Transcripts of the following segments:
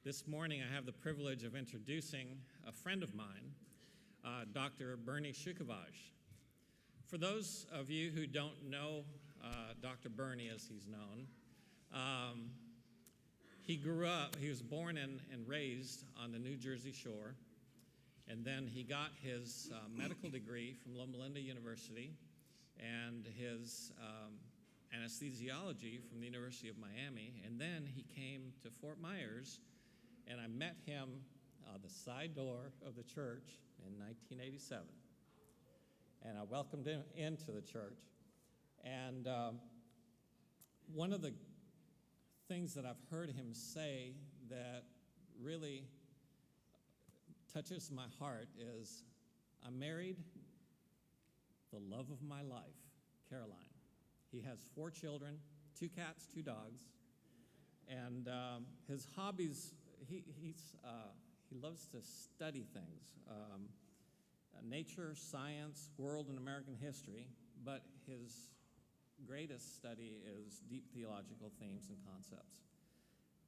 This morning I have the privilege of introducing a friend of mine, Dr. Bernie Schucavage. For those of you who don't know Dr. Bernie as he's known, he was born and raised on the New Jersey shore, and then he got his medical degree from Loma Linda University and his anesthesiology from the University of Miami, and then he came to Fort Myers, and I met him on the side door of the church in 1987, and I welcomed him into the church. And one of the things that I've heard him say that really touches my heart is, "I'm married the love of my life, Caroline." He has 4 children, 2 cats, 2 dogs, and his hobbies, he loves to study things, nature, science, world and American history, but his greatest study is deep theological themes and concepts.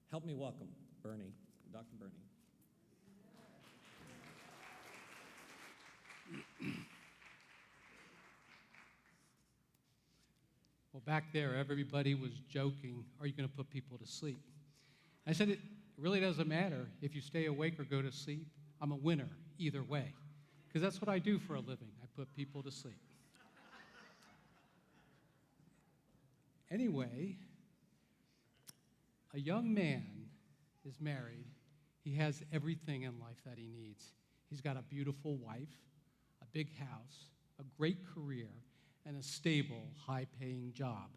Help me welcome Bernie, Dr. Bernie. Well, back there, everybody was joking, "Are you going to put people to sleep?" I said, it really doesn't matter if you stay awake or go to sleep. I'm a winner either way, because that's what I do for a living. I put people to sleep. Anyway, a young man is married. He has everything in life that he needs. He's got a beautiful wife, a big house, a great career, and a stable, high-paying job.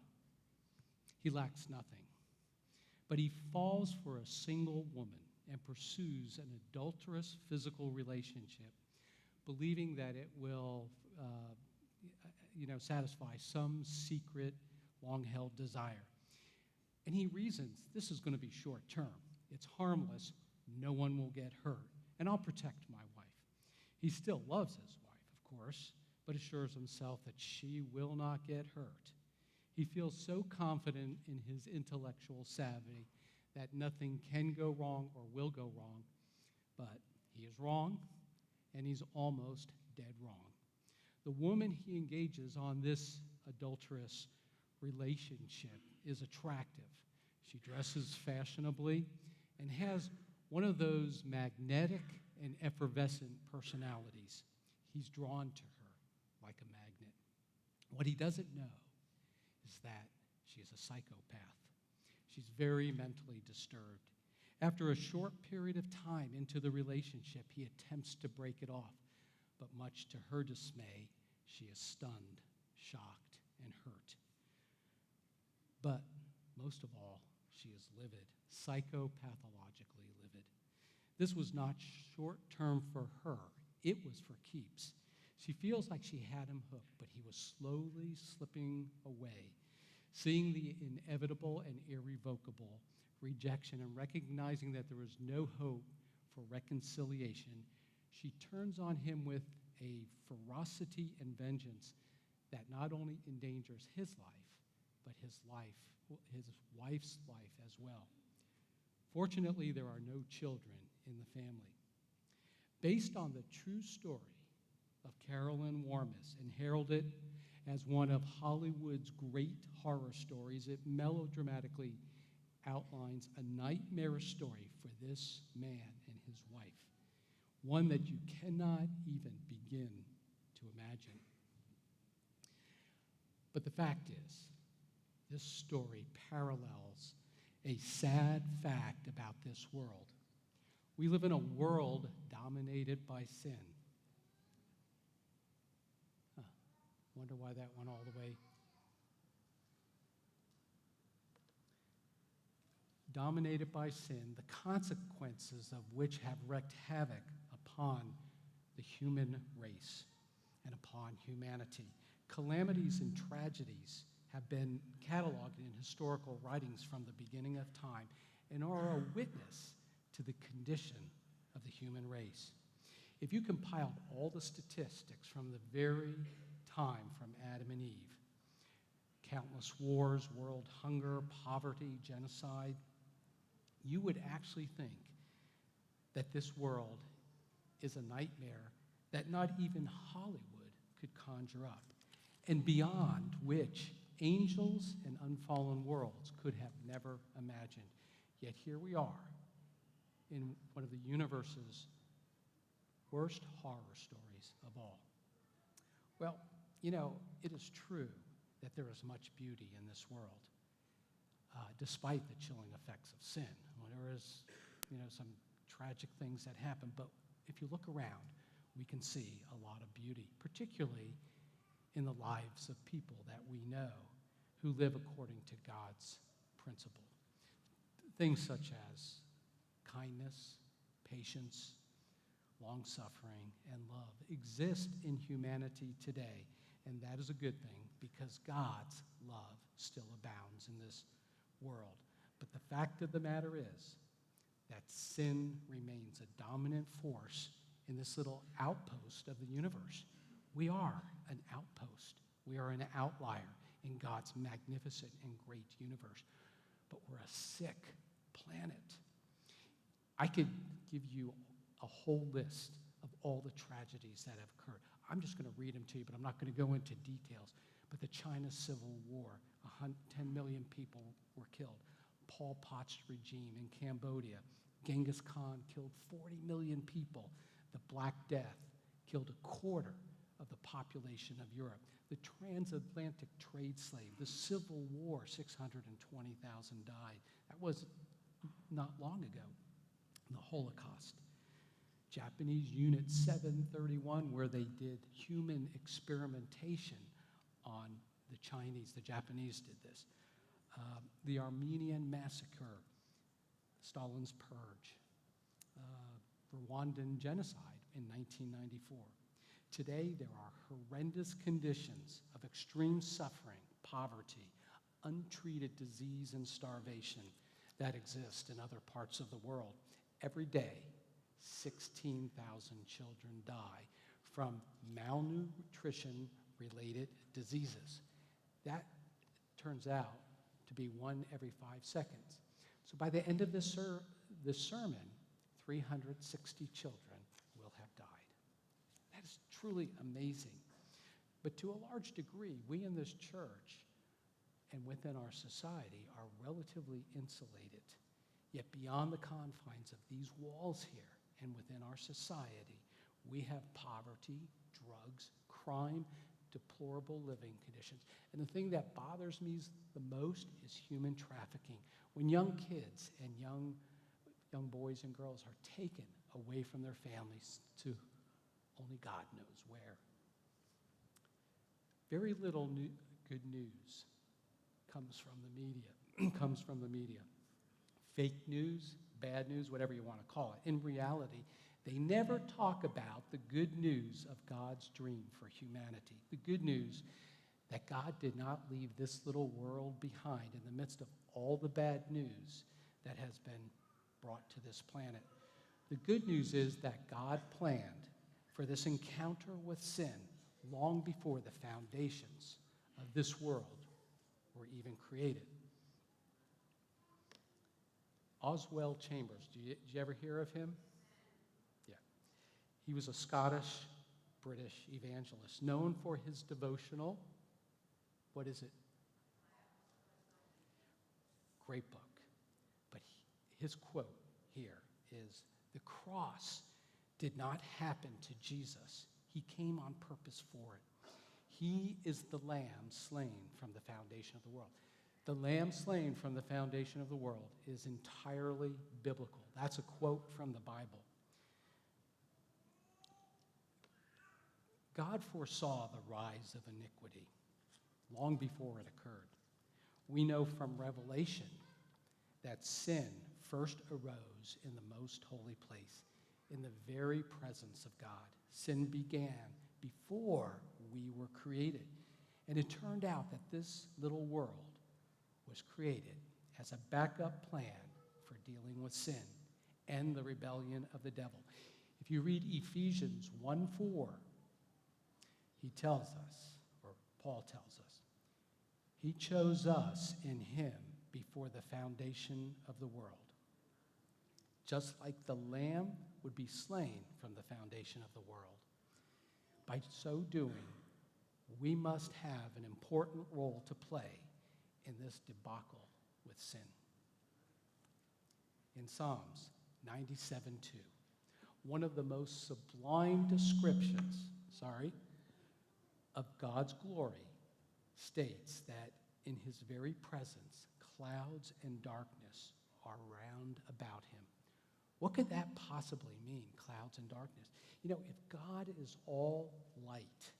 He lacks nothing. But he falls for a single woman and pursues an adulterous physical relationship, believing that it will satisfy some secret, long-held desire. And he reasons this is going to be short-term. It's harmless. No one will get hurt. And I'll protect my wife. He still loves his wife, of course, but assures himself that she will not get hurt. He feels so confident in his intellectual savvy that nothing can go wrong or will go wrong, but he is wrong, and he's almost dead wrong. The woman he engages on this adulterous relationship is attractive. She dresses fashionably and has one of those magnetic and effervescent personalities. He's drawn to her like a magnet. What he doesn't know is that she is a psychopath. She's very mentally disturbed. After a short period of time into the relationship, he attempts to break it off, but much to her dismay, she is stunned, shocked, and hurt. But most of all, she is livid, psychopathologically livid. This was not short-term for her. It was for keeps. She feels like she had him hooked, but he was slowly slipping away. Seeing the inevitable and irrevocable rejection and recognizing that there was no hope for reconciliation, she turns on him with a ferocity and vengeance that not only endangers his life, but his wife's life as well. Fortunately, there are no children in the family. Based on the true story of Carolyn Warmis and heralded as one of Hollywood's great horror stories, it melodramatically outlines a nightmarish story for this man and his wife, one that you cannot even begin to imagine. But the fact is, this story parallels a sad fact about this world. We live in a world dominated by sin. Wonder why that went all the way. Dominated by sin, the consequences of which have wreaked havoc upon the human race and upon humanity. Calamities and tragedies have been cataloged in historical writings from the beginning of time and are a witness to the condition of the human race. If you compiled all the statistics from the very time from Adam and Eve, countless wars, world hunger, poverty, genocide, you would actually think that this world is a nightmare that not even Hollywood could conjure up, and beyond which angels and unfallen worlds could have never imagined. Yet here we are in one of the universe's worst horror stories of all. Well, it is true that there is much beauty in this world, despite the chilling effects of sin. Well, there is, some tragic things that happen, but if you look around, we can see a lot of beauty, particularly in the lives of people that we know who live according to God's principle. Things such as kindness, patience, long-suffering, and love exist in humanity today, and that is a good thing because God's love still abounds in this world. But the fact of the matter is that sin remains a dominant force in this little outpost of the universe. We are an outpost. We are an outlier in God's magnificent and great universe. But we're a sick planet. I could give you a whole list of all the tragedies that have occurred. I'm just going to read them to you, but I'm not going to go into details. But the China Civil War, 10 million people were killed. Pol Pot's regime in Cambodia, Genghis Khan killed 40 million people. The Black Death killed a quarter of the population of Europe. The transatlantic trade slave, the Civil War, 620,000 died. That was not long ago. The Holocaust. Japanese Unit 731, where they did human experimentation on the Chinese. The Japanese did this. The Armenian Massacre, Stalin's Purge, Rwandan genocide in 1994. Today, there are horrendous conditions of extreme suffering, poverty, untreated disease, and starvation that exist in other parts of the world. Every day, 16,000 children die from malnutrition-related diseases. That turns out to be 1 every 5 seconds. So by the end of this sermon, 360 children will have died. That is truly amazing. But to a large degree, we in this church and within our society are relatively insulated. Yet beyond the confines of these walls here and within our society, we have poverty, drugs, crime, deplorable living conditions. And the thing that bothers me the most is human trafficking. When young kids and young boys and girls are taken away from their families to only God knows where. Very little good news comes from the media. Fake news, bad news, whatever you want to call it. In reality, they never talk about the good news of God's dream for humanity. The good news that God did not leave this little world behind in the midst of all the bad news that has been brought to this planet. The good news is that God planned for this encounter with sin long before the foundations of this world were even created. Oswald Chambers, did you ever hear of him? Yeah. He was a Scottish-British evangelist known for his devotional, what is it? Great book. But his quote here is, "The cross did not happen to Jesus. He came on purpose for it. He is the lamb slain from the foundation of the world." The lamb slain from the foundation of the world is entirely biblical. That's a quote from the Bible. God foresaw the rise of iniquity long before it occurred. We know from Revelation that sin first arose in the most holy place, in the very presence of God. Sin began before we were created. And it turned out that this little world was created as a backup plan for dealing with sin and the rebellion of the devil. If you read Ephesians 1:4, he tells us, or Paul tells us, he chose us in him before the foundation of the world. just like the Lamb would be slain from the foundation of the world. By so doing, we must have an important role to play in this debacle with sin. In Psalms 97:2, one of the most sublime descriptions, of God's glory states that in his very presence, clouds and darkness are round about him. What could that possibly mean, clouds and darkness? You know, if God is all light,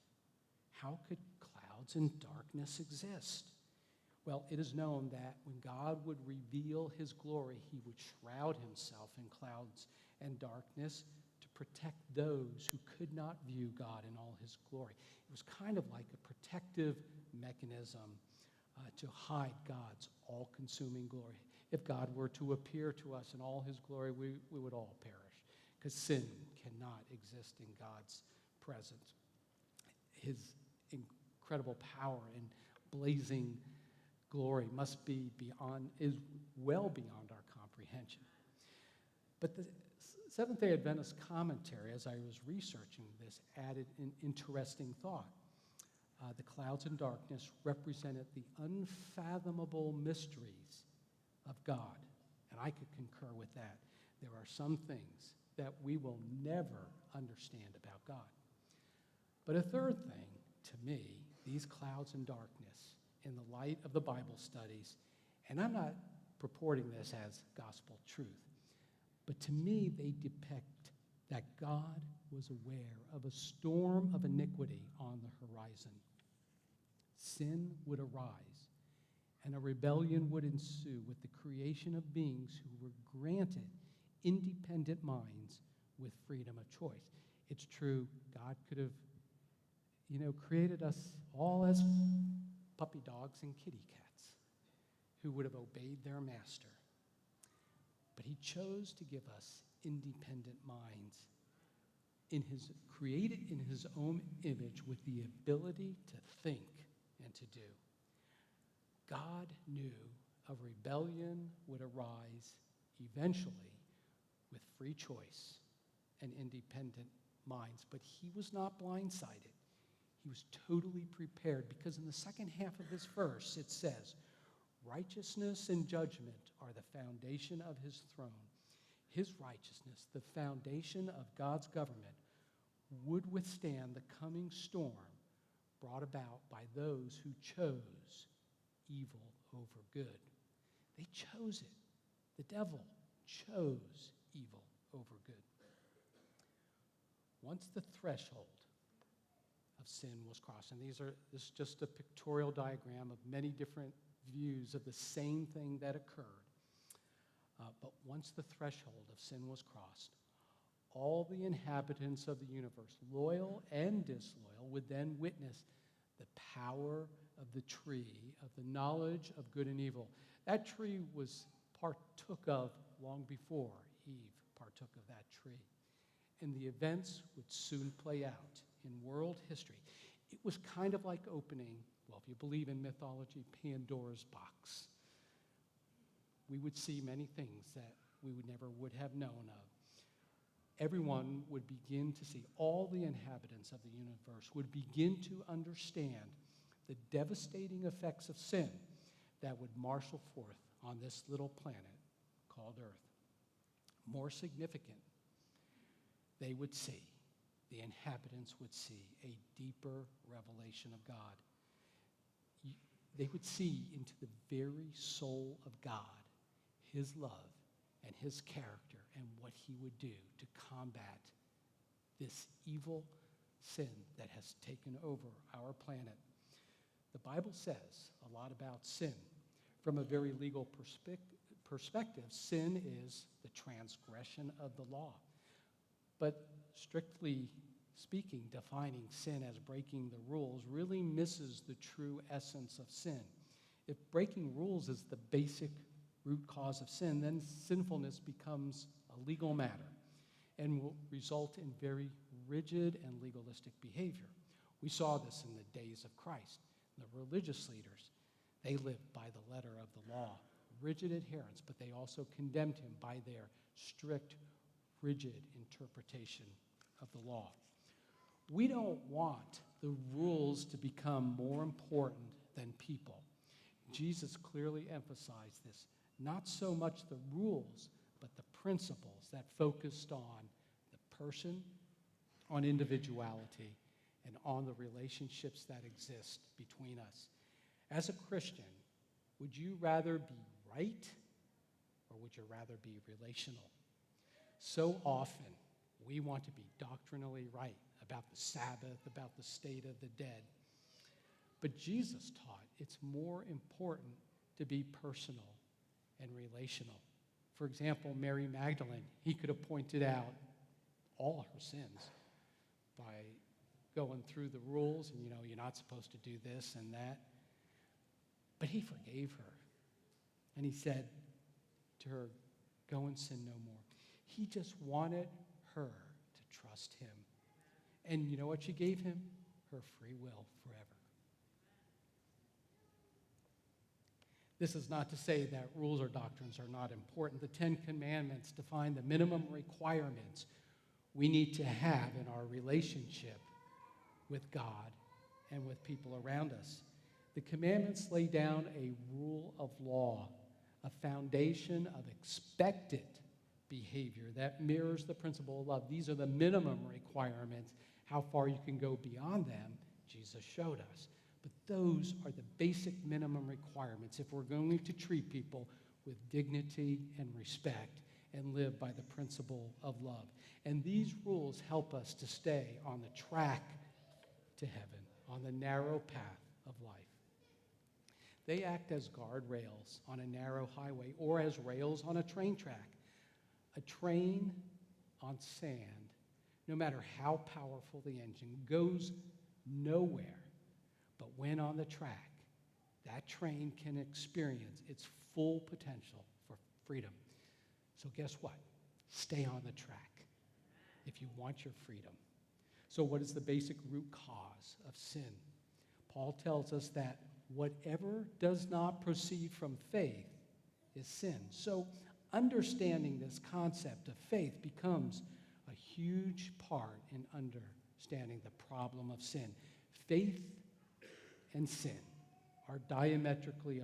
how could clouds and darkness exist? Well, it is known that when God would reveal his glory, he would shroud himself in clouds and darkness to protect those who could not view God in all his glory. It was kind of like a protective mechanism to hide God's all-consuming glory. If God were to appear to us in all his glory, we would all perish, because sin cannot exist in God's presence. His incredible power and blazing glory is well beyond our comprehension. But the Seventh-day Adventist commentary, as I was researching this, added an interesting thought. The clouds and darkness represented the unfathomable mysteries of God, and I could concur with that. There are some things that we will never understand about God. But a third thing, to me, these clouds and darkness, in the light of the Bible studies, and I'm not purporting this as gospel truth, but to me they depict that God was aware of a storm of iniquity on the horizon. Sin would arise, and a rebellion would ensue with the creation of beings who were granted independent minds with freedom of choice. It's true, God could have, created us all as puppy dogs and kitty cats who would have obeyed their master. But he chose to give us independent minds, created in his own image with the ability to think and to do. God knew a rebellion would arise eventually with free choice and independent minds, but he was not blindsided. He was totally prepared, because in the second half of this verse it says, righteousness and judgment are the foundation of his throne. His righteousness, the foundation of God's government, would withstand the coming storm brought about by those who chose evil over good. They chose it. The devil chose evil over good. Once the threshold of sin was crossed, and this is just a pictorial diagram of many different views of the same thing that occurred. But once the threshold of sin was crossed, all the inhabitants of the universe, loyal and disloyal, would then witness the power of the tree of the knowledge of good and evil. That tree was partook of long before Eve partook of that tree. And the events would soon play out in world history. It was kind of like opening, well, if you believe in mythology, Pandora's box. We would see many things that we never would have known of. Everyone would begin to see, all the inhabitants of the universe would begin to understand the devastating effects of sin that would marshal forth on this little planet called Earth. More significant, they would see, the inhabitants would see a deeper revelation of God. They would see into the very soul of God, his love and his character, and what he would do to combat this evil sin that has taken over our planet. The Bible says a lot about sin. From a very legal perspective, sin is the transgression of the law. But strictly speaking, defining sin as breaking the rules really misses the true essence of sin. If breaking rules is the basic root cause of sin, then sinfulness becomes a legal matter and will result in very rigid and legalistic behavior. We saw this in the days of Christ. The religious leaders, they lived by the letter of the law rigid adherence, but they also condemned him by their strict, rigid interpretation of the law. We don't want the rules to become more important than people. Jesus clearly emphasized this. Not so much the rules, but the principles that focused on the person, on individuality, and on the relationships that exist between us. As a Christian, would you rather be right or would you rather be relational? So often, we want to be doctrinally right about the Sabbath, about the state of the dead. But Jesus taught it's more important to be personal and relational. For example, Mary Magdalene, he could have pointed out all her sins by going through the rules and, you're not supposed to do this and that. But he forgave her. And he said to her, go and sin no more. He just wanted her to trust him. And you know what she gave him? Her free will forever. This is not to say that rules or doctrines are not important. The Ten Commandments define the minimum requirements we need to have in our relationship with God and with people around us. The commandments lay down a rule of law, a foundation of expected behavior that mirrors the principle of love. These are the minimum requirements. How far you can go beyond them, Jesus showed us. But those are the basic minimum requirements if we're going to treat people with dignity and respect and live by the principle of love. And these rules help us to stay on the track to heaven, on the narrow path of life. They act as guardrails on a narrow highway or as rails on a train track. A train on sand, no matter how powerful the engine, goes nowhere. But when on the track, that train can experience its full potential for freedom. So guess what? Stay on the track if you want your freedom. So what is the basic root cause of sin? Paul tells us that whatever does not proceed from faith is sin. So understanding this concept of faith becomes a huge part in understanding the problem of sin. Faith and sin are diametrically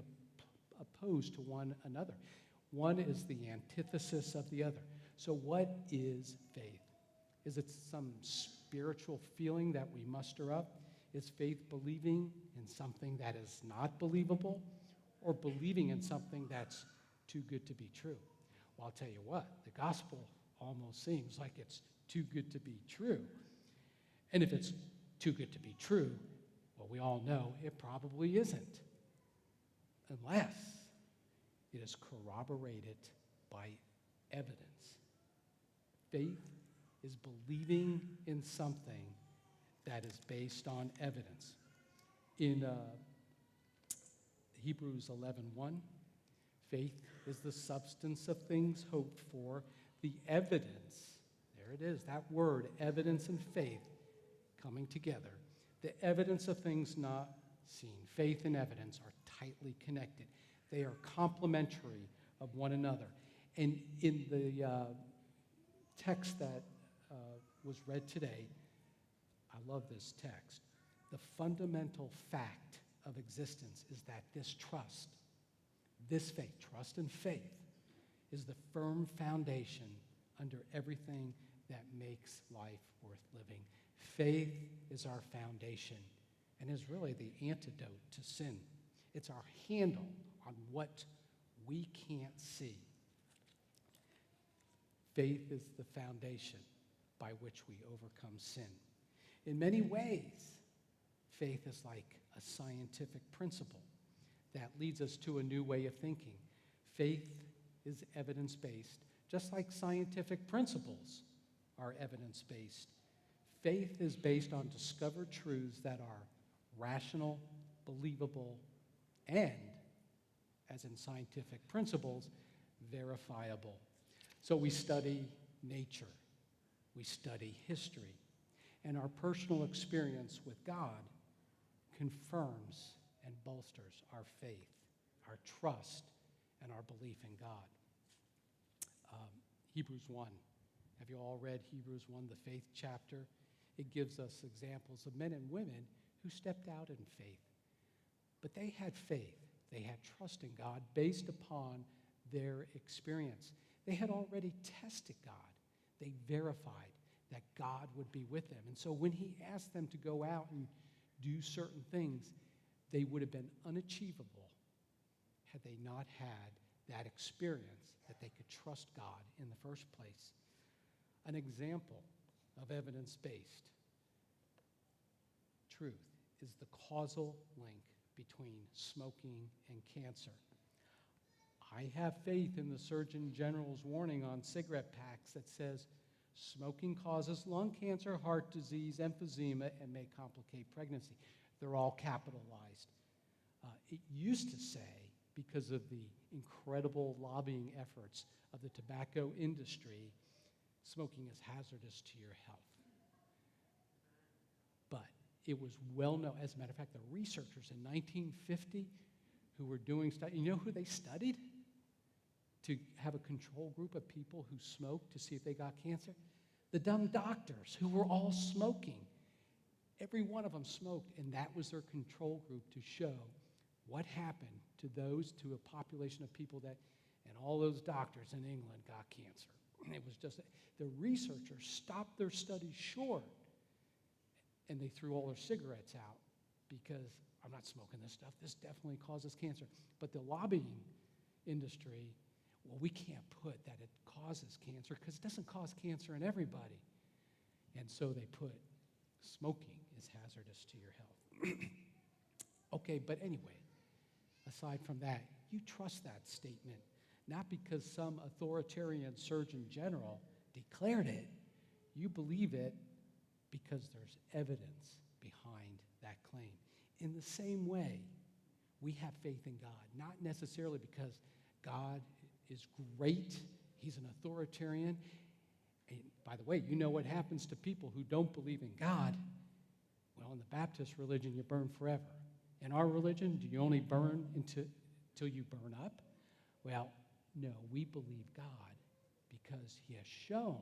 opposed to one another. One is the antithesis of the other. So what is faith? Is it some spiritual feeling that we muster up? Is faith believing in something that is not believable, or believing in something that's too good to be true? Well, I'll tell you what, the gospel almost seems like it's too good to be true. And if it's too good to be true, well, we all know it probably isn't, unless it is corroborated by evidence. Faith is believing in something that is based on evidence. In Hebrews 11:1, faith is the substance of things hoped for, the evidence, there it is, that word, evidence and faith coming together, the evidence of things not seen. Faith and evidence are tightly connected. They are complementary of one another. And in the text that was read today, I love this text. The fundamental fact of existence is that this trust, this faith, trust and faith, is the firm foundation under everything that makes life worth living. Faith is our foundation and is really the antidote to sin. It's our handle on what we can't see. Faith is the foundation by which we overcome sin. In many ways, faith is like a scientific principle that leads us to a new way of thinking. Faith is evidence-based, just like scientific principles are evidence-based. Faith is based on discovered truths that are rational, believable, and, as in scientific principles, verifiable. So we study nature, we study history, and our personal experience with God confirms and bolsters our faith, our trust, and our belief in God. Hebrews 1. Have you all read Hebrews 1, the faith chapter? It gives us examples of men and women who stepped out in faith. But they had faith. They had trust in God based upon their experience. They had already tested God. They verified that God would be with them. And so when he asked them to go out and do certain things, they would have been unachievable had they not had that experience that they could trust God in the first place. An example of evidence-based truth is the causal link between smoking and cancer. I have faith in the Surgeon General's warning on cigarette packs that says smoking causes lung cancer, heart disease, emphysema, and may complicate pregnancy. They're all capitalized. It used to say, because of the incredible lobbying efforts of the tobacco industry, smoking is hazardous to your health. But it was well known. As a matter of fact, the researchers in 1950 who were doing studies, you know who they studied to have a control group of people who smoked to see if they got cancer? The dumb doctors who were all smoking. Every one of them smoked, and that was their control group to show what happened to a population of people that, and all those doctors in England got cancer. It was just, the researchers stopped their studies short, and they threw all their cigarettes out because I'm not smoking this stuff. This definitely causes cancer. But the lobbying industry, well, we can't put that it causes cancer because it doesn't cause cancer in everybody. And so they put smoking is hazardous to your health. Okay, but anyway, aside from that, you trust that statement, not because some authoritarian surgeon general declared it. You believe it because there's evidence behind that claim. In the same way, we have faith in God, not necessarily because God is great, he's an authoritarian. And by the way, you know what happens to people who don't believe in God? Well, in the Baptist religion, you burn forever. In our religion, do you only burn until you burn up? Well, no, we believe God because he has shown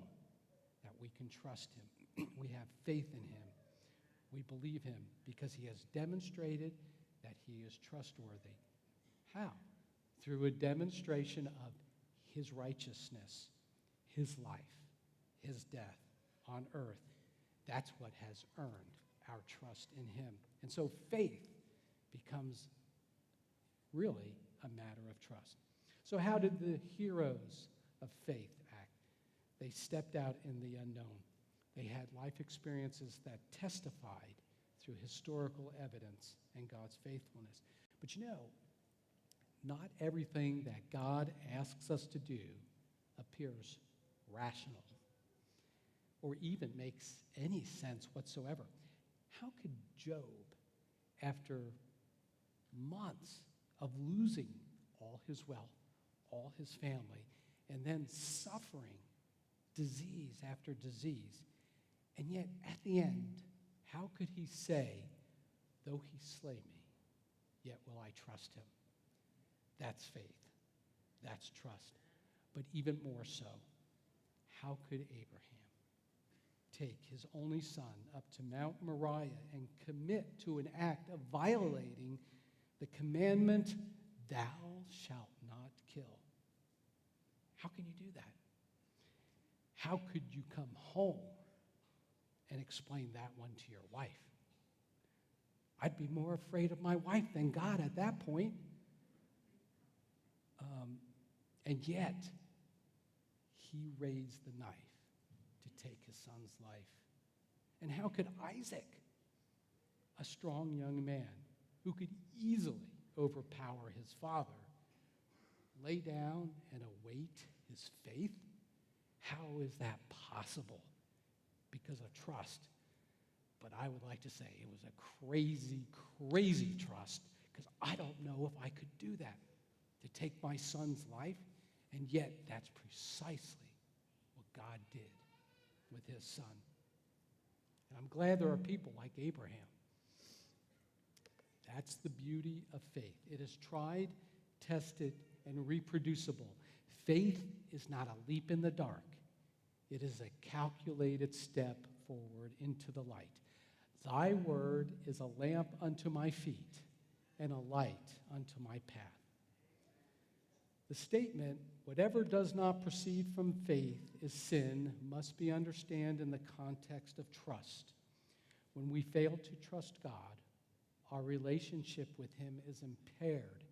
that we can trust him. We have faith in him. We believe him because he has demonstrated that he is trustworthy. How? Through a demonstration of his righteousness, his life, his death on earth. That's what has earned our trust in him. And so faith becomes really a matter of trust. So how did the heroes of faith act? They stepped out in the unknown. They had life experiences that testified through historical evidence and God's faithfulness. But you know, not everything that God asks us to do appears rational or even makes any sense whatsoever. How could Job, after months of losing all his wealth, all his family, and then suffering disease after disease, and yet at the end, how could he say, though he slay me, yet will I trust him? That's faith. That's trust. But even more so, how could Abraham take his only son up to Mount Moriah and commit to an act of violating the commandment, thou shalt not kill? How can you do that? How could you come home and explain that one to your wife? I'd be more afraid of my wife than God at that point. And yet, he raised the knife to take his son's life. And how could Isaac, a strong young man who could easily overpower his father, lay down and await his faith? How is that possible? Because of trust. But I would like to say it was a crazy, crazy trust, because I don't know if I could do that, to take my son's life, and yet that's precisely what God did with his son. And I'm glad there are people like Abraham. That's the beauty of faith. It is tried, tested, and reproducible. Faith is not a leap in the dark. It is a calculated step forward into the light. Thy word is a lamp unto my feet and a light unto my path. The statement, whatever does not proceed from faith is sin, must be understood in the context of trust. When we fail to trust God, our relationship with him is impaired.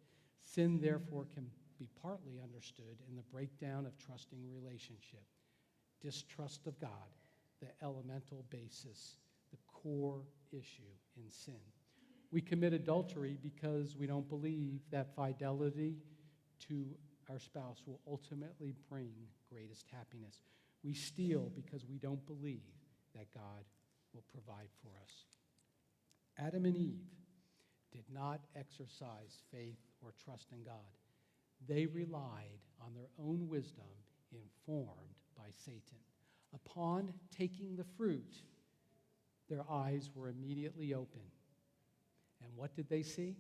Sin, therefore, can be partly understood in the breakdown of trusting relationship. Distrust of God, the elemental basis, the core issue in sin. We commit adultery because we don't believe that fidelity to our spouse will ultimately bring greatest happiness. We steal because we don't believe that God will provide for us. Adam and Eve did not exercise faith or trust in God. They relied on their own wisdom informed by Satan. Upon taking the fruit, their eyes were immediately open. And what did they see?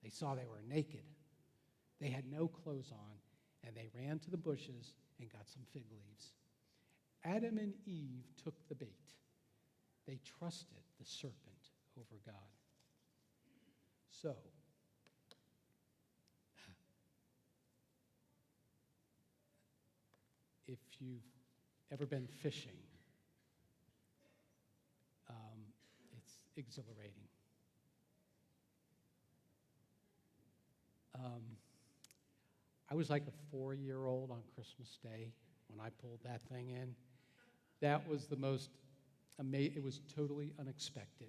They saw they were naked. They had no clothes on, and they ran to the bushes and got some fig leaves. Adam and Eve took the bait. They trusted the serpent over God. So, if you've ever been fishing, it's exhilarating. I was like a 4-year-old on Christmas Day when I pulled that thing in. That was the most amazing. It was totally unexpected.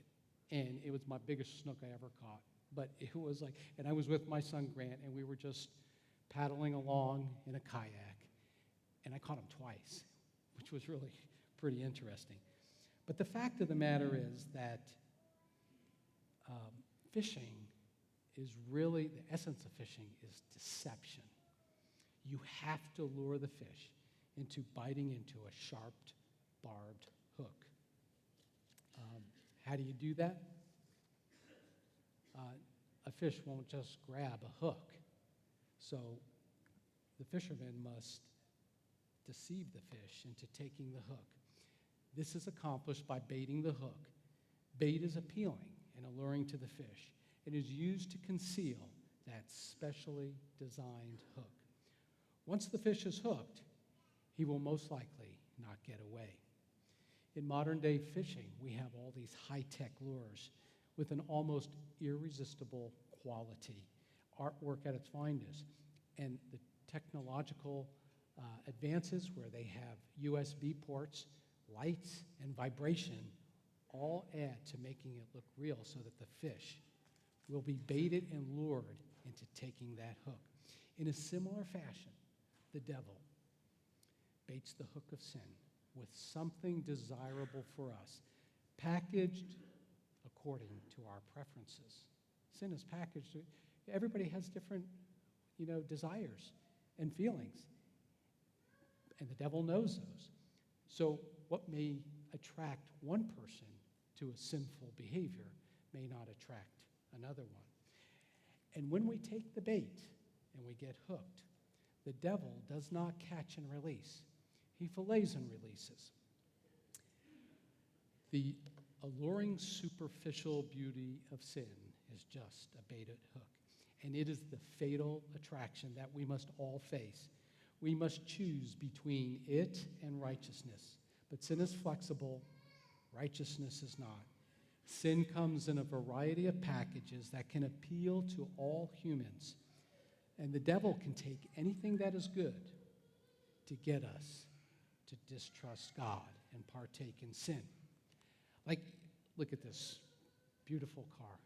And it was my biggest snook I ever caught. But it was like, and I was with my son Grant, and we were just paddling along in a kayak. And I caught him twice, which was really pretty interesting. But the fact of the matter is that fishing is really, the essence of fishing is deception. You have to lure the fish into biting into a sharp, barbed hook. How do you do that? A fish won't just grab a hook. So the fisherman must deceive the fish into taking the hook. This is accomplished by baiting the hook. Bait is appealing and alluring to the fish. It is used to conceal that specially designed hook. Once the fish is hooked, he will most likely not get away. In modern-day fishing, we have all these high-tech lures with an almost irresistible quality, artwork at its finest, and the technological advances where they have USB ports, lights, and vibration all add to making it look real so that the fish will be baited and lured into taking that hook. In a similar fashion, the devil baits the hook of sin with something desirable for us, packaged according to our preferences. Sin is packaged. Everybody has different, desires and feelings. And the devil knows those. So what may attract one person to a sinful behavior may not attract another one. And when we take the bait and we get hooked, the devil does not catch and release. He fillets and releases. The alluring superficial beauty of sin is just a baited hook. And it is the fatal attraction that we must all face. We must choose between it and righteousness. But sin is flexible, righteousness is not. Sin comes in a variety of packages that can appeal to all humans. And the devil can take anything that is good to get us to distrust God and partake in sin. Like, look at this beautiful car.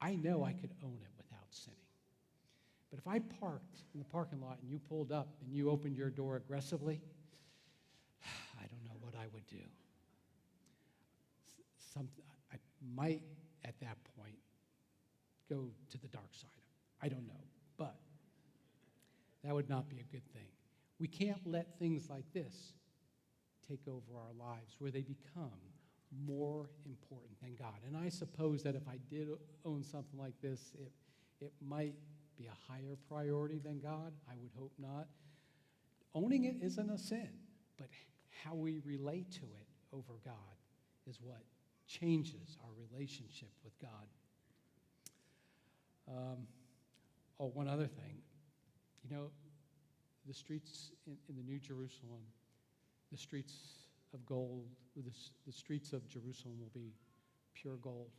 I know I could own it without sinning. But if I parked in the parking lot and you pulled up and you opened your door aggressively, I don't know what I would do. I might, at that point, go to the dark side. I don't know. But that would not be a good thing. We can't let things like this take over our lives where they become more important than God. And I suppose that if I did own something like this, it might be a higher priority than God? I would hope not. Owning it isn't a sin, but how we relate to it over God is what changes our relationship with God. One other thing. You know, the streets in the New Jerusalem, the streets of gold, the streets of Jerusalem will be pure gold.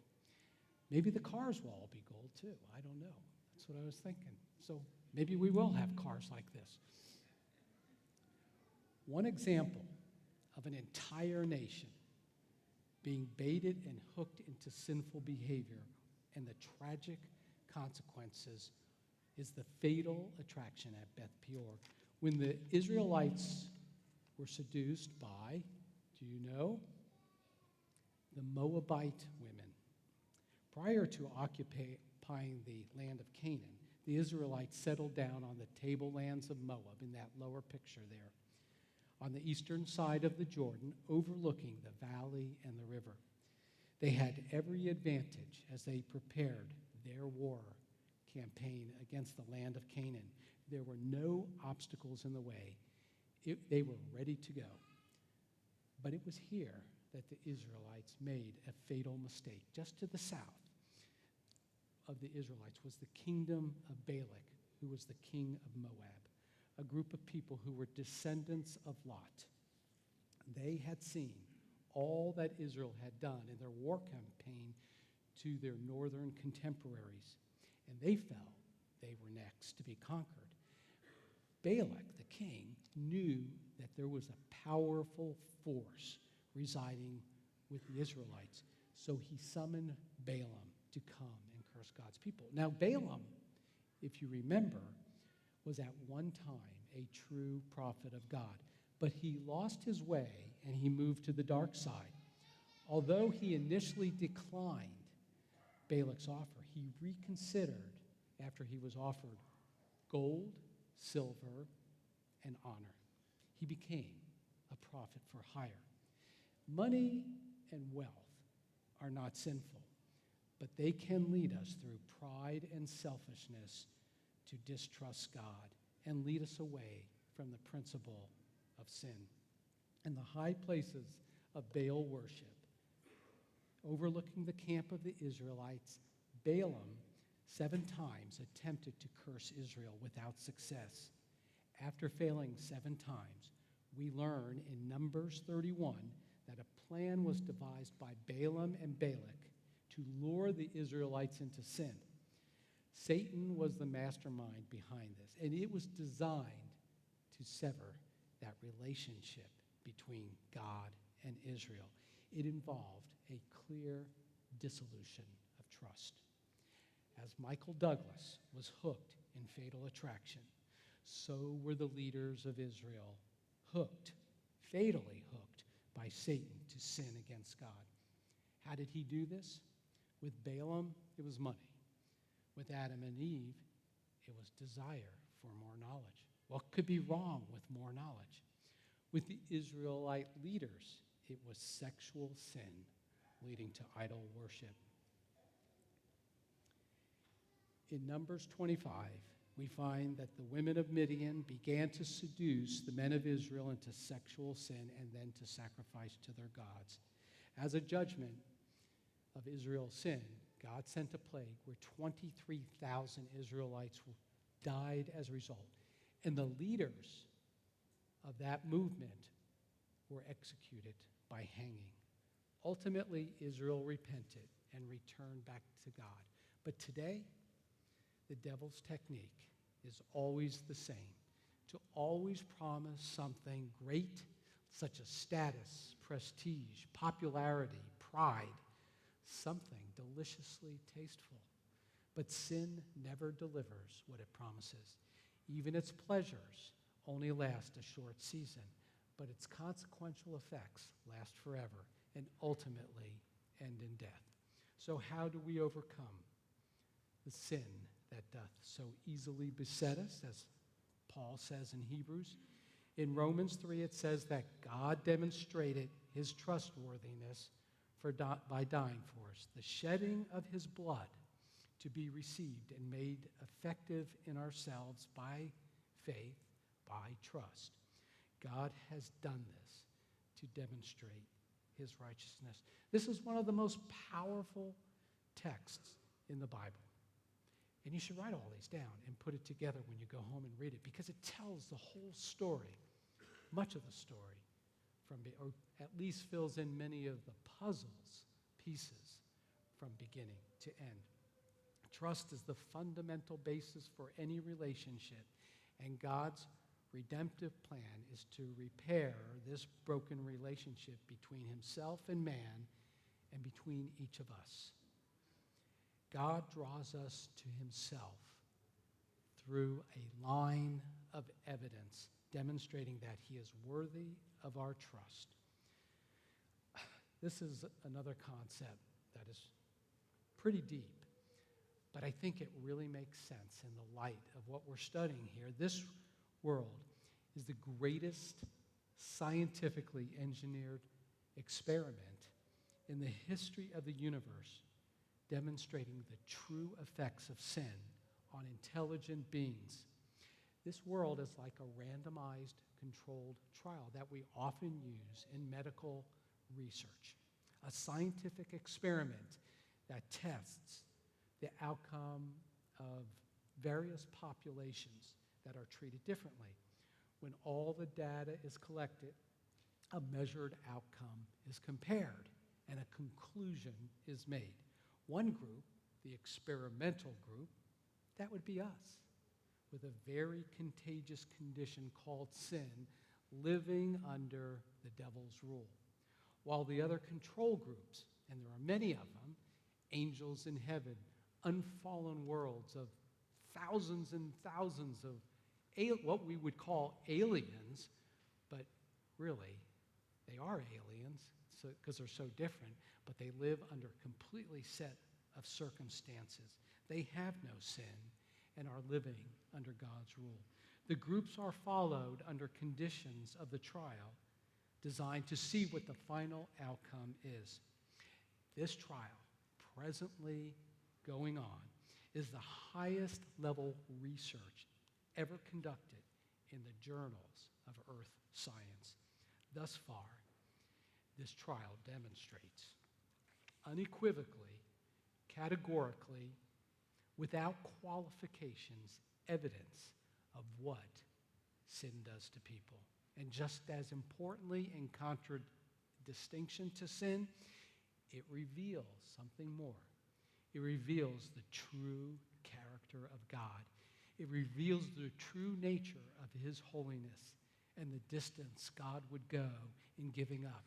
Maybe the cars will all be gold too. I don't know. That's what I was thinking. So maybe we will have cars like this. One example of an entire nation being baited and hooked into sinful behavior and the tragic consequences is the fatal attraction at Beth Peor. When the Israelites were seduced by, do you know, the Moabite women. Prior to occupying the land of Canaan, the Israelites settled down on the tablelands of Moab, in that lower picture there, on the eastern side of the Jordan, overlooking the valley and the river. They had every advantage as they prepared their war campaign against the land of Canaan. There were no obstacles in the way. They were ready to go. But it was here that the Israelites made a fatal mistake. Just to the south of the Israelites was the kingdom of Balak, who was the king of Moab, a group of people who were descendants of Lot. They had seen all that Israel had done in their war campaign to their northern contemporaries, and they felt they were next to be conquered. Balak, the king, knew that there was a powerful force residing with the Israelites, so he summoned Balaam to come and curse God's people. Now, Balaam, if you remember, was at one time a true prophet of God, but he lost his way and he moved to the dark side. Although he initially declined Balak's offer, he reconsidered after he was offered gold, silver, and honor. He became a prophet for hire. Money and wealth are not sinful, but they can lead us through pride and selfishness to distrust God and lead us away from the principle of sin. In the high places of Baal worship, overlooking the camp of the Israelites, Balaam 7 times attempted to curse Israel without success. After failing 7 times, we learn in Numbers 31 that a plan was devised by Balaam and Balak to lure the Israelites into sin. Satan was the mastermind behind this, and it was designed to sever that relationship between God and Israel. It involved a clear dissolution of trust. As Michael Douglas was hooked in Fatal Attraction, so were the leaders of Israel hooked, fatally hooked by Satan to sin against God. How did he do this? With Balaam, it was money. With Adam and Eve, it was desire for more knowledge. What could be wrong with more knowledge? With the Israelite leaders, it was sexual sin leading to idol worship. In Numbers 25, we find that the women of Midian began to seduce the men of Israel into sexual sin and then to sacrifice to their gods. As a judgment of Israel's sin, God sent a plague where 23,000 Israelites died as a result. And the leaders of that movement were executed by hanging. Ultimately, Israel repented and returned back to God. But today, the devil's technique is always the same, to always promise something great, such as status, prestige, popularity, pride, something deliciously tasteful. But sin never delivers what it promises. Even its pleasures only last a short season, but its consequential effects last forever and ultimately end in death. So how do we overcome the sin that doth so easily beset us, as Paul says in Hebrews? In Romans 3, it says that God demonstrated his trustworthiness by dying for us, the shedding of his blood to be received and made effective in ourselves by faith, by trust. God has done this to demonstrate his righteousness. This is one of the most powerful texts in the Bible. And you should write all these down and put it together when you go home and read it, because it tells the whole story, much of the story, or at least fills in many of the puzzles, pieces, from beginning to end. Trust is the fundamental basis for any relationship, and God's redemptive plan is to repair this broken relationship between himself and man and between each of us. God draws us to himself through a line of evidence demonstrating that he is worthy of our trust. This is another concept that is pretty deep, but I think it really makes sense in the light of what we're studying here. This world is the greatest scientifically engineered experiment in the history of the universe, demonstrating the true effects of sin on intelligent beings. This world is like a randomized controlled trial that we often use in medical research, a scientific experiment that tests the outcome of various populations that are treated differently. When all the data is collected, a measured outcome is compared and a conclusion is made. One group, the experimental group, that would be us, with a very contagious condition called sin, living under the devil's rule. While the other control groups, and there are many of them, angels in heaven, unfallen worlds of thousands and thousands of what we would call aliens, but really, they are aliens because they're so different, but they live under a completely set of circumstances. They have no sin and are living under God's rule. The groups are followed under conditions of the trial designed to see what the final outcome is. This trial, presently going on, is the highest level research ever conducted in the journals of earth science. Thus far, this trial demonstrates unequivocally, categorically, without qualifications, evidence of what sin does to people. And just as importantly, in contradistinction to sin, it reveals something more. It reveals the true character of God. It reveals the true nature of his holiness and the distance God would go in giving up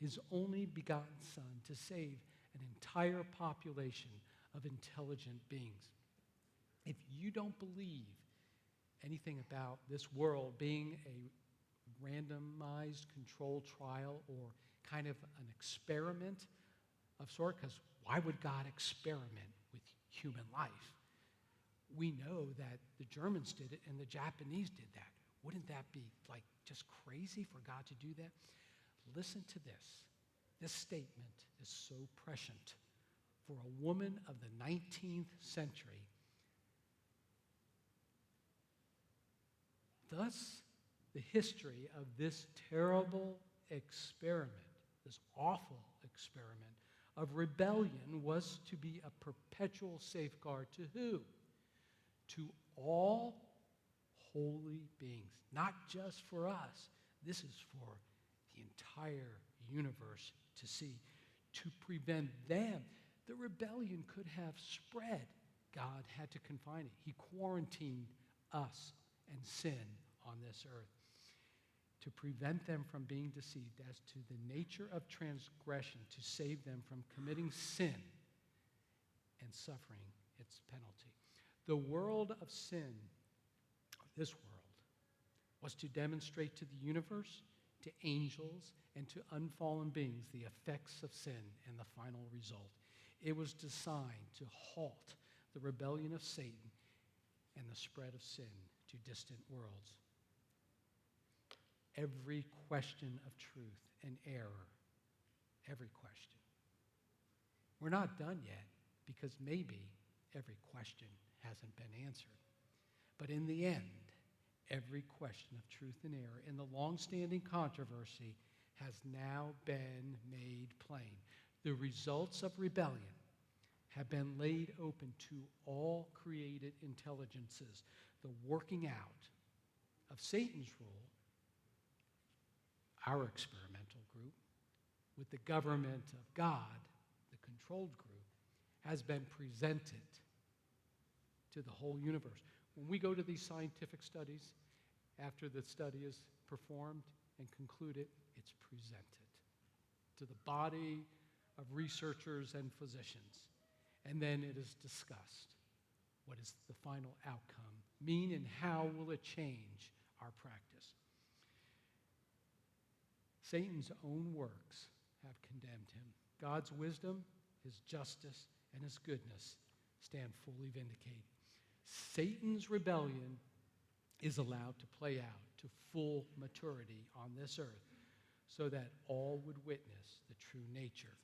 his only begotten Son to save an entire population of intelligent beings. If you don't believe anything about this world being a randomized controlled trial or kind of an experiment of sort, because why would God experiment with human life? We know that the Germans did it and the Japanese did that. Wouldn't that be like just crazy for God to do that? Listen to this. This statement is so prescient for a woman of the 19th century. Thus, the history of this terrible experiment, this awful experiment of rebellion, was to be a perpetual safeguard to who? To all holy beings, not just for us. This is for the entire universe to see, to prevent them. The rebellion could have spread. God had to confine it. He quarantined us and sin on this earth to prevent them from being deceived as to the nature of transgression, to save them from committing sin and suffering its penalty. The world of sin, this world, was to demonstrate to the universe, to angels, and to unfallen beings the effects of sin and the final result. It was designed to halt the rebellion of Satan and the spread of sin to distant worlds. Every question of truth and error, every question. We're not done yet, because maybe every question hasn't been answered. But in the end, every question of truth and error in the long-standing controversy has now been made plain. The results of rebellion have been laid open to all created intelligences. The working out of Satan's rule, our experimental group, with the government of God, the controlled group, has been presented to the whole universe. When we go to these scientific studies, after the study is performed and concluded, it's presented to the body of researchers and physicians. And then it is discussed. What is the final outcome mean, and how will it change our practice? Satan's own works have condemned him. God's wisdom, his justice, and his goodness stand fully vindicated. Satan's rebellion is allowed to play out to full maturity on this earth so that all would witness the true nature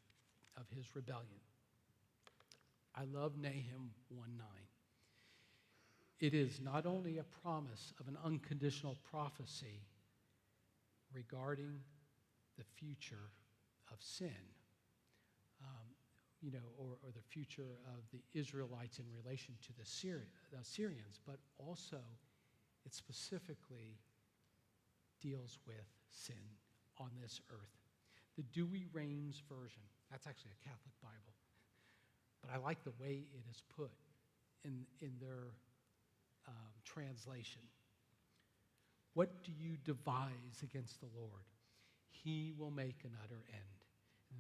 of his rebellion. I love Nahum 1:9. It is not only a promise of an unconditional prophecy regarding the future of sin, or the future of the Israelites in relation to the Syrians, but also it specifically deals with sin on this earth. The Douay-Rheims version, that's actually a Catholic Bible, but I like the way it is put in their translation. What do you devise against the Lord? He will make an utter end.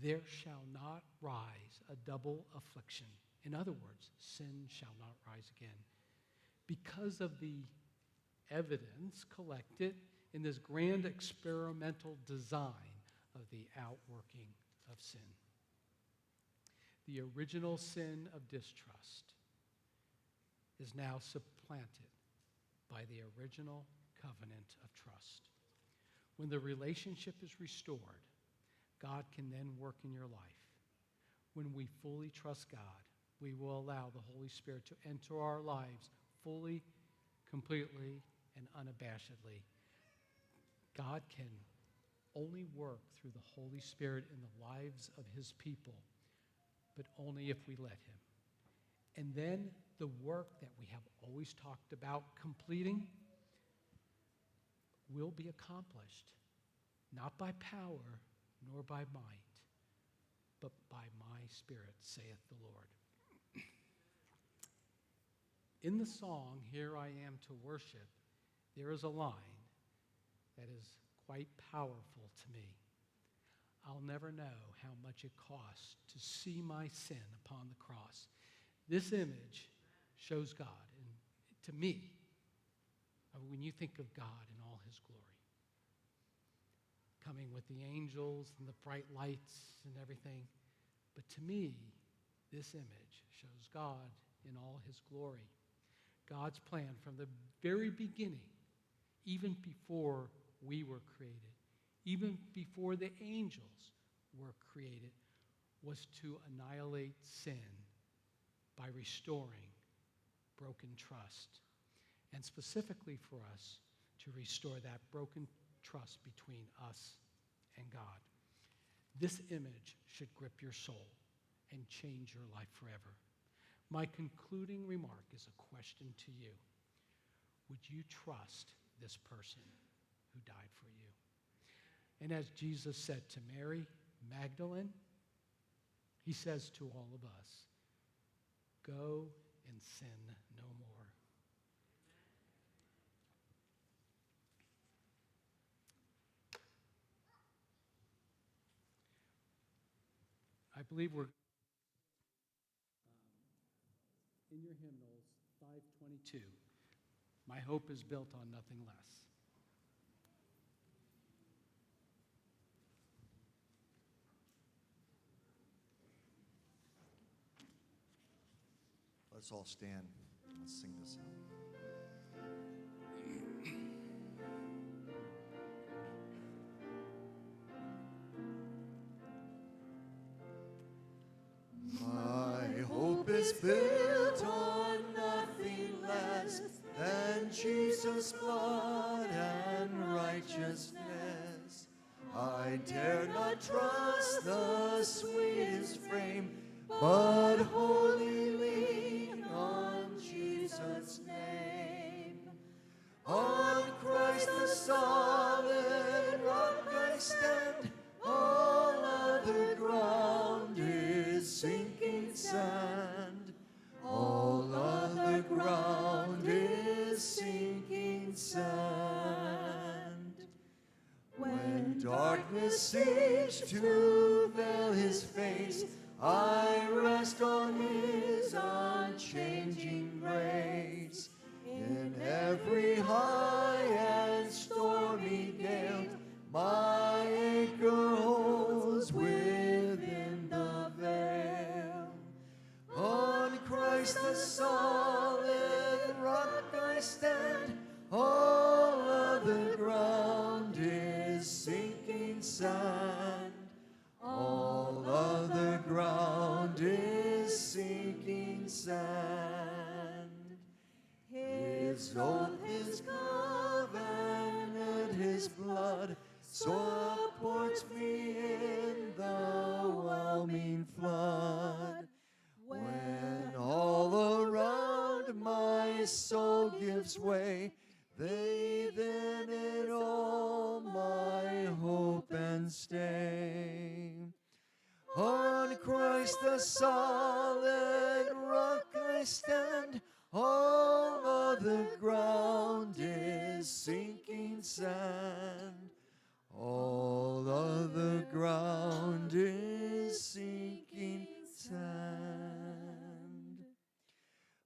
There shall not rise a double affliction. In other words, sin shall not rise again. Because of the evidence collected in this grand experimental design of the outworking of sin. The original sin of distrust is now supplanted by the original covenant of trust. When the relationship is restored, God can then work in your life. When we fully trust God, we will allow the Holy Spirit to enter our lives fully, completely, and unabashedly. God can only work through the Holy Spirit in the lives of his people, but only if we let him. And then the work that we have always talked about completing will be accomplished, not by power nor by might, but by my Spirit, saith the Lord. In the song, Here I Am to Worship, there is a line that is quite powerful to me. I'll never know how much it costs to see my sin upon the cross. This image shows God, and to me, when you think of God in all his glory, coming with the angels and the bright lights and everything, but to me, this image shows God in all his glory. God's plan from the very beginning, even before we were created, even before the angels were created, was to annihilate sin by restoring broken trust, and specifically for us to restore that broken trust between us and God. This image should grip your soul and change your life forever. My concluding remark is a question to you. Would you trust this person who died for you? And as Jesus said to Mary Magdalene, he says to all of us, go and sin no more. I believe we're in your hymnals, 522. My hope is built on nothing less. Let's all stand. Let's sing this hymn. My hope is built on Christ's blood and righteousness. I dare not trust the sweetest frame, but wholly lean on Jesus' name. On Christ the solid rock I stand, all other ground is sinking sand. All other ground is sinking sand. When darkness seeks to veil his face, I rest on his unchanging grace. In every high and stormy gale, my anchor holds within the veil. On Christ the solid rock I stand, all other ground is sinking sand. All other ground is sinking sand. His oath, his covenant, his blood supports me in the whelming flood. When all around my soul gives way, they then in all my hope and stay. On Christ the solid rock I stand, all other ground is sinking sand. All other ground is sinking sand.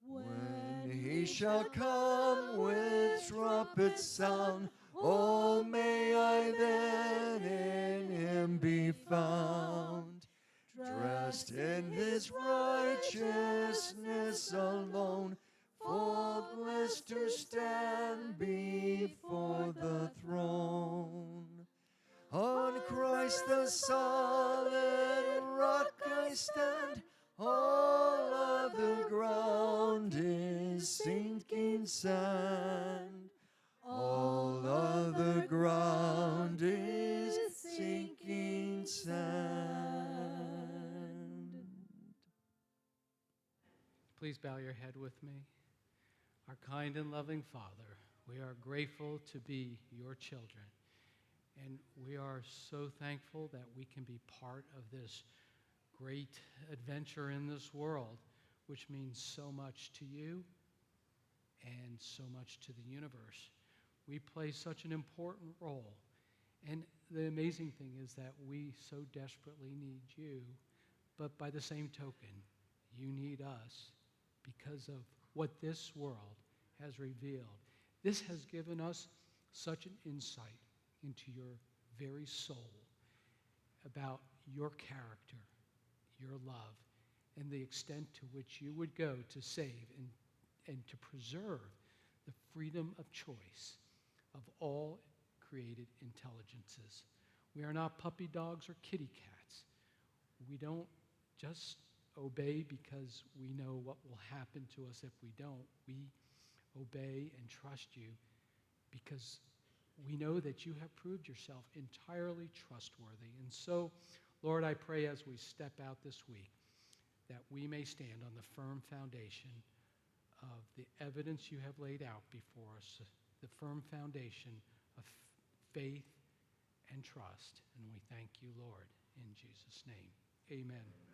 When he shall come with trumpet sound, oh, may I then in him be found, dressed in his righteousness alone, faultless to stand before the throne. On Christ the solid rock I stand, all other ground is sinking sand. All other ground is sinking sand. Please bow your head with me. Our kind and loving Father, we are grateful to be your children. And we are so thankful that we can be part of this great adventure in this world, which means so much to you and so much to the universe. We play such an important role. And the amazing thing is that we so desperately need you, but by the same token, you need us because of what this world has revealed. This has given us such an insight into your very soul, about your character, your love, and the extent to which you would go to save and to preserve the freedom of choice of all created intelligences. We are not puppy dogs or kitty cats. We don't just obey because we know what will happen to us if we don't. We obey and trust you because we know that you have proved yourself entirely trustworthy. And so, Lord, I pray as we step out this week that we may stand on the firm foundation of the evidence you have laid out before us, the firm foundation of faith and trust. And we thank you, Lord, in Jesus' name. Amen.